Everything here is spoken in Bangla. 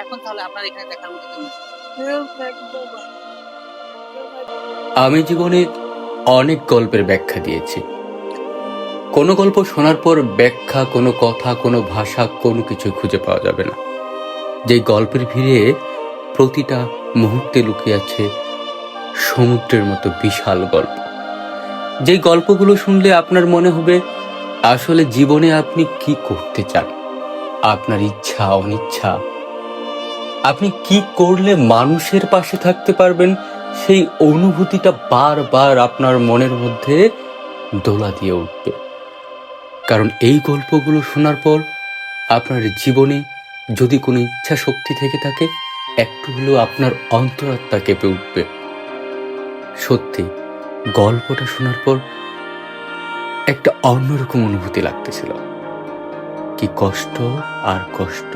এখন তাহলে আপনার এখানে দেখার মতো কেউ নেই। আমি জীবনে অনেক গল্পের ব্যাখ্যা দিয়েছি। কোনো গল্প শোনার পর ব্যাখ্যা, কোনো কথা, কোনো ভাষা, কোনো কিছুই খুঁজে পাওয়া যাবে না। যে গল্পের ভিড়ে প্রতিটা মুহূর্তে লুকিয়ে আছে সমুদ্রের মতো বিশাল গল্প। যে গল্পগুলো শুনলে আপনার মনে হবে আসলে জীবনে আপনি কি করতে চান, আপনার ইচ্ছা অনিচ্ছা, আপনি কি করলে মানুষের পাশে থাকতে পারবেন, সেই অনুভূতিটা বারবার আপনার মনের মধ্যে দোলা দিয়ে উঠবে। কারণ এই গল্পগুলো শোনার পর আপনার জীবনে যদি কোনো ইচ্ছা শক্তি থেকে থাকে, একটু হলেও আপনার অন্তরাত্মা কেঁপে উঠবে। সত্যি গল্পটা শোনার পর একটা অন্যরকম অনুভূতি লাগতেছিল। কি কষ্ট আর কষ্ট।